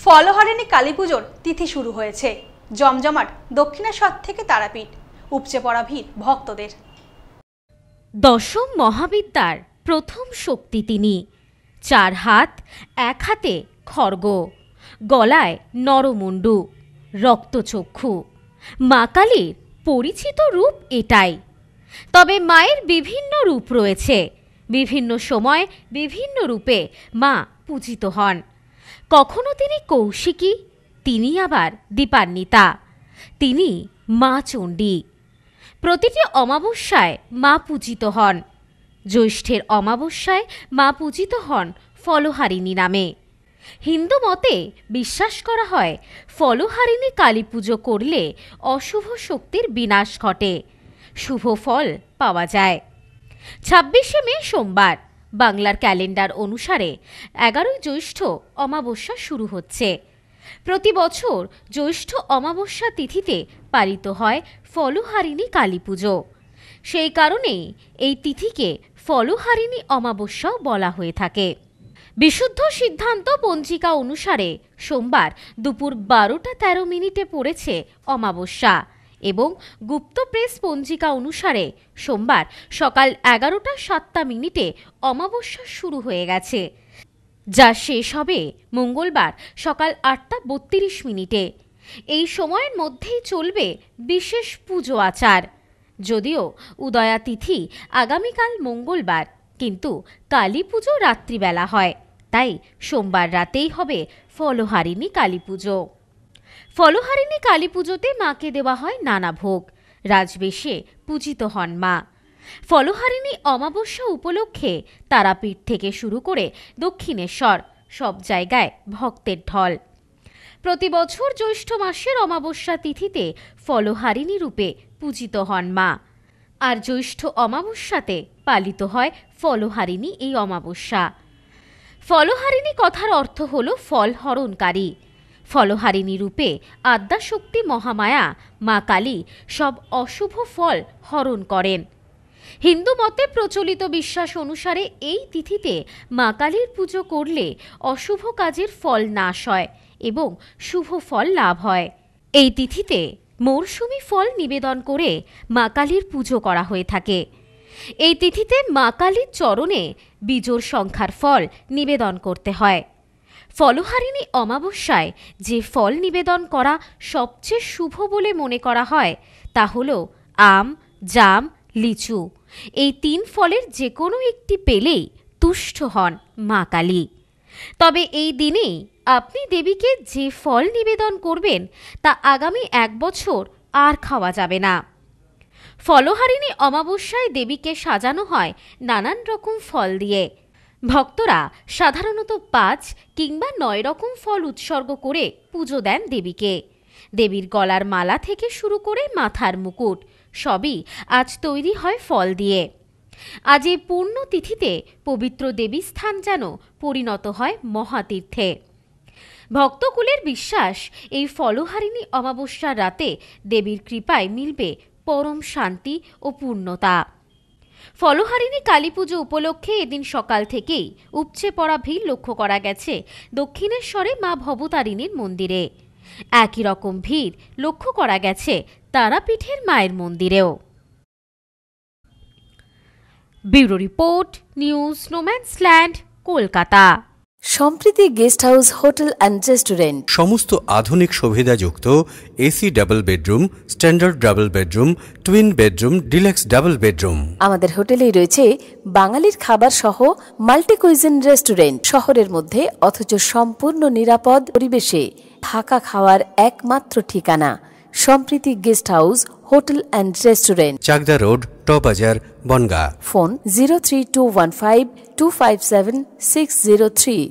ফলহারিণী কালী পুজোর তিথি শুরু হয়েছে। জমজমাট দক্ষিণেশ্বর থেকে তারাপীঠ, উপচে পড়া ভিড় ভক্তদের। দশম মহাবিদ্যার প্রথম শক্তি তিনি। 4 হাত, 1 হাতে খড়গ, গলায় নরমুণ্ডু, রক্তচক্ষু। মা কালীর পরিচিত রূপ এটাই। তবে মায়ের বিভিন্ন রূপ রয়েছে। বিভিন্ন সময় বিভিন্ন রূপে মা পূজিত হন। কখনো তিনি কৌশিকী, তিনি আবার দীপান্বিতা, তিনি মা চণ্ডী। প্রতিটি অমাবস্যায় মা পূজিত হন। জ্যৈষ্ঠের অমাবস্যায় মা পূজিত হন ফলহারিণী নামে। হিন্দু মতে বিশ্বাস করা হয় ফলহারিণী কালী পুজো করলে অশুভ শক্তির বিনাশ ঘটে, শুভ ফল পাওয়া যায়। 26শে মে সোমবার বাংলার ক্যালেন্ডার অনুসারে 11ই জ্যৈষ্ঠ অমাবস্যা শুরু হচ্ছে। প্রতি বছর জ্যৈষ্ঠ অমাবস্যা তিথিতে পালিত হয় ফলহারিণী কালী পুজো। সেই কারণেই এই তিথিকে ফলহারিণী অমাবস্যাও বলা হয়ে থাকে। বিশুদ্ধ সিদ্ধান্ত পঞ্জিকা অনুসারে সোমবার দুপুর 12টা 13 মিনিটে পড়েছে অমাবস্যা এবং গুপ্ত প্রেস পঞ্জিকা অনুসারে সোমবার সকাল 11টা 7 মিনিটে অমাবস্যা শুরু হয়ে গেছে, যা শেষ হবে মঙ্গলবার সকাল 8টা 32 মিনিটে। এই সময়ের মধ্যেই চলবে বিশেষ পুজো আচার। যদিও উদয়া তিথি আগামীকাল মঙ্গলবার, কিন্তু কালী পুজো রাত্রিবেলা হয়, তাই সোমবার রাতেই হবে ফলহারিণী কালী পুজো। ফলহারিণী কালী পুজোতে মাকে দেওয়া হয় নানা ভোগ, রাজবেশে পূজিত হন মা। ফলহারিণী অমাবস্যা উপলক্ষে তারাপীঠ থেকে শুরু করে দক্ষিণেশ্বর সব জায়গায় ভক্তের ঢল। প্রতি বছর জ্যৈষ্ঠ মাসের অমাবস্যা তিথিতে ফলহারিণী রূপে পূজিত হন মা, আর জ্যৈষ্ঠ অমাবস্যাতে পালিত হয় ফলহারিণী এই অমাবস্যা। ফলহারিণী কথার অর্থ হল ফল হরণকারী। ফলহারিণী রূপে আদ্যাশক্তি মহামায়া মা কালী সব অশুভ ফল হরণ করেন। হিন্দু মতে প্রচলিত বিশ্বাস অনুসারে এই তিথিতে মা কালীর পুজো করলে অশুভ কাজের ফল নাশ হয় এবং শুভ ফল লাভ হয়। এই তিথিতে মরশুমি ফল নিবেদন করে মা কালীর পুজো করা হয়ে থাকে। এই তিথিতে মা কালীর চরণে বিজোড় সংখ্যার ফল নিবেদন করতে হয়। ফলহারিণী অমাবস্যায় যে ফল নিবেদন করা সবচেয়ে শুভ বলে মনে করা হয় তা হল আম, জাম, লিচু। এই 3 ফলের যে কোনো একটি পেলেই তুষ্ট হন মা কালী। তবে এই দিনেই আপনি দেবীকে যে ফল নিবেদন করবেন তা আগামী 1 বছর আর খাওয়া যাবে না। ফলহারিণী অমাবস্যায় দেবীকে সাজানো হয় নানান রকম ফল দিয়ে। ভক্তরা সাধারণত 5 কিংবা 9 রকম ফল উৎসর্গ করে পুজো দেন দেবীকে। দেবীর গলার মালা থেকে শুরু করে মাথার মুকুট সবই আজ তৈরি হয় ফল দিয়ে। আজ এই পূর্ণ তিথিতে পবিত্র দেবী স্থান যেন পরিণত হয় মহাতীর্থে। ভক্তকুলের বিশ্বাস এই ফলহারিণী অমাবস্যার রাতে দেবীর কৃপায় মিলবে পরম শান্তি ও পূর্ণতা। ফলহারিণী কালী পুজো উপলক্ষে এদিন সকাল থেকেই উপচে পড়া ভিড় লক্ষ্য করা গেছে দক্ষিণেশ্বরে মা ভবতারিণীর মন্দিরে। একই রকম ভিড় লক্ষ্য করা গেছে তারাপীঠের মায়ের মন্দিরেও। Bureau report, news no man's land, Kolkata. Sampriti guest house hotel and restaurant. সমস্ত আধুনিক সুবিধাযুক্ত AC double bedroom, standard double bedroom, twin bedroom, deluxe double bedroom. আমাদের হোটেলেই রয়েছে বাঙালির খাবার সহ মাল্টি কুইজিন রেস্টুরেন্ট। শহরের মধ্যে অথচ সম্পূর্ণ নিরাপদ পরিবেশে থাকা খাওয়ার একমাত্র ঠিকানা Sampriti guest house hotel and restaurant, Chakdaha road, টবাজার, বনগাঁ। ফোন 03215257603।